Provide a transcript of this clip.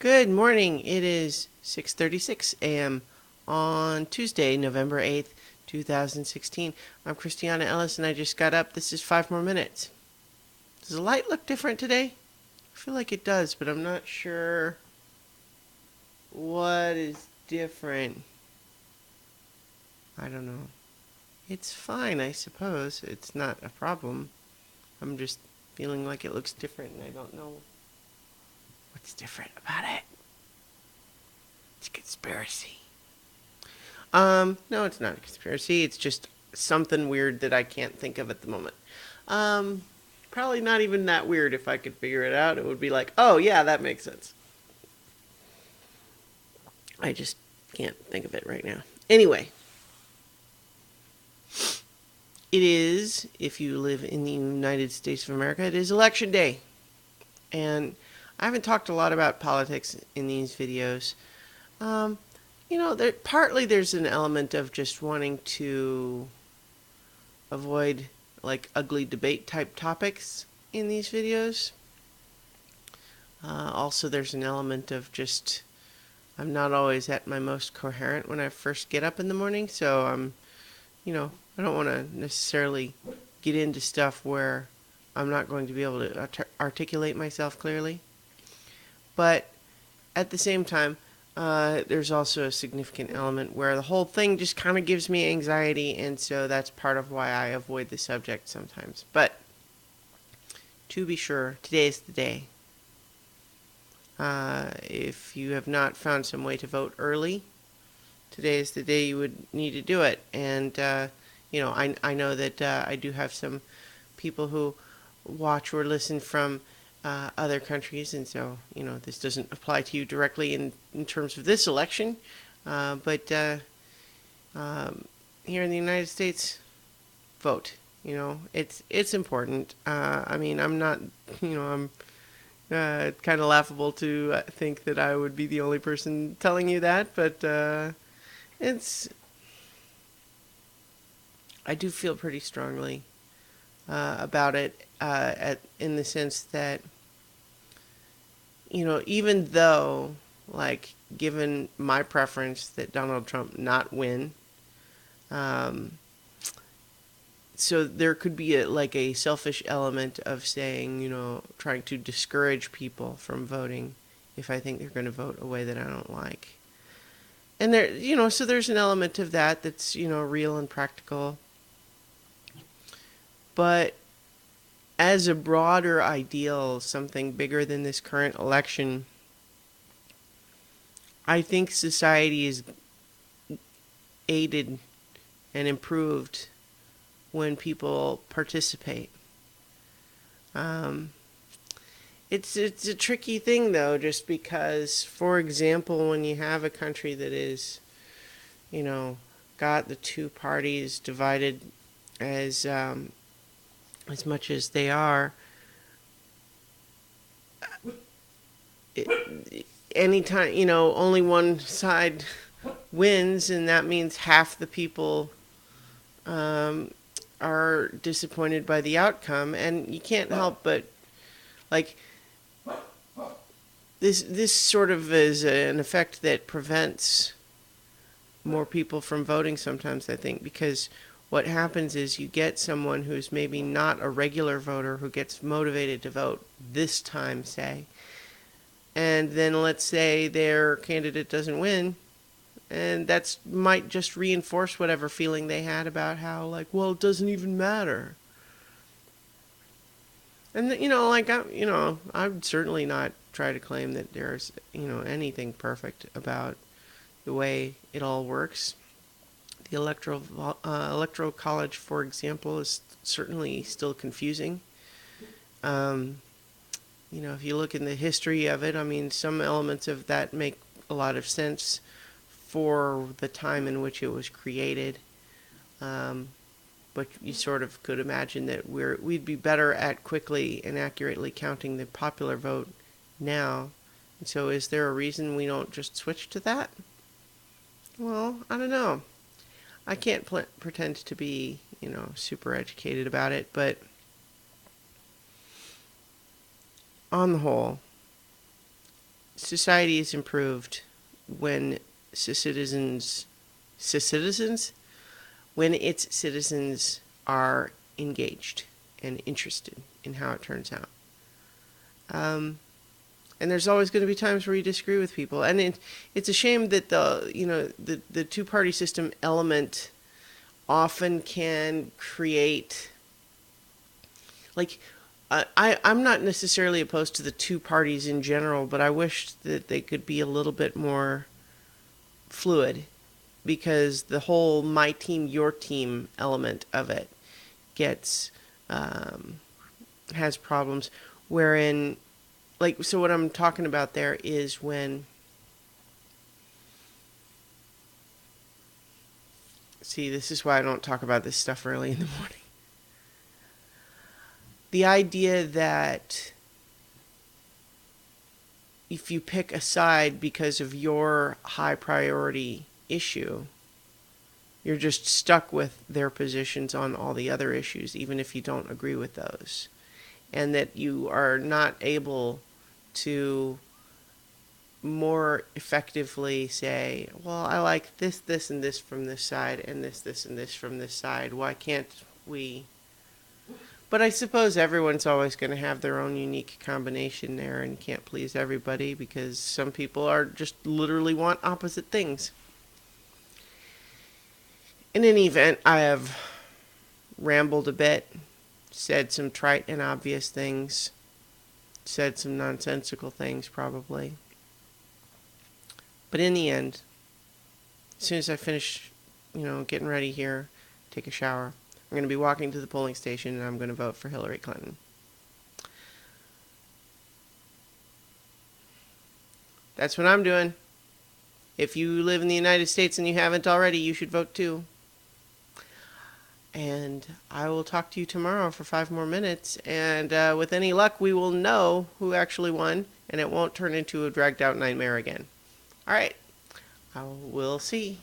Good morning. It is 6:36 a.m. on Tuesday, November 8th, 2016. I'm Christiana Ellis and I just got up. This is 5 more minutes. Does the light look different today? I feel like it does, but I'm not sure what is different. I don't know. It's fine, I suppose. It's not a problem. I'm just feeling like it looks different and I don't know what's different about it. It's a conspiracy. No, it's not a conspiracy. It's just something weird that I can't think of at the moment. Um, Probably not even that weird if I could figure it out. It would be like, oh, yeah, that makes sense. I just can't think of it right now. Anyway, it is, if you live in the United States of America, it is election day. And I haven't talked a lot about politics in these videos. Um, partly there's an element of just wanting to avoid like ugly debate type topics in these videos. Also, there's an element of just I'm not always at my most coherent when I first get up in the morning, so I don't want to necessarily get into stuff where I'm not going to be able to articulate myself clearly. But at the same time, there's also a significant element where the whole thing just kind of gives me anxiety, and so that's part of why I avoid the subject sometimes. But to be sure, today's the day. If you have not found some way to vote early, today is the day you would need to do it. And, I know that I do have some people who watch or listen from other countries, and so this doesn't apply to you directly in terms of this election, but here in the United States, vote. It's important. I'm not. I'm kind of laughable to think that I would be the only person telling you that, but it's. I do feel pretty strongly about it, in the sense that even though, like, given my preference that Donald Trump not win, so there could be a selfish element of saying, trying to discourage people from voting if I think they're going to vote a way that I don't like. And so there's an element of that that's, real and practical. But as a broader ideal, something bigger than this current election, I think society is aided and improved when people participate. It's a tricky thing though, just because, for example, when you have a country that is, got the two parties divided as much as they are, anytime only one side wins, and that means half the people are disappointed by the outcome, and you can't help but like this sort of is an effect that prevents more people from voting sometimes, I think, because what happens is you get someone who's maybe not a regular voter who gets motivated to vote this time, say, and then let's say their candidate doesn't win, and that's might just reinforce whatever feeling they had about how, like, well, it doesn't even matter. And I would certainly not try to claim that there's anything perfect about the way it all works. The electoral college, for example, is certainly still confusing. If you look in the history of it, I mean, some elements of that make a lot of sense for the time in which it was created. But you sort of could imagine that we'd be better at quickly and accurately counting the popular vote now. And so is there a reason we don't just switch to that? Well, I don't know. I can't pretend to be, super educated about it, but on the whole, society is improved when citizens, when its citizens are engaged and interested in how it turns out. And there's always going to be times where you disagree with people, and it's a shame that the two-party system element often can create, like, I'm not necessarily opposed to the two parties in general, but I wish that they could be a little bit more fluid, because the whole my team, your team element of it gets has problems, wherein, like, so what I'm talking about there is when, see, this is why I don't talk about this stuff early in the morning. The idea that if you pick a side because of your high priority issue, you're just stuck with their positions on all the other issues, even if you don't agree with those. And that you are not able to more effectively say, well, I like this, this, and this from this side, and this, and this from this side. Why can't we? But I suppose everyone's always going to have their own unique combination there, and can't please everybody, because some people are just literally want opposite things. In any event, I have rambled a bit, said some trite and obvious things, said some nonsensical things probably. But in the end, as soon as I finish, getting ready here, take a shower, I'm going to be walking to the polling station, and I'm going to vote for Hillary Clinton. That's what I'm doing. If you live in the United States and you haven't already, you should vote too. And I will talk to you tomorrow for 5 more minutes. And with any luck, we will know who actually won, and it won't turn into a dragged out nightmare again. All right. I will see.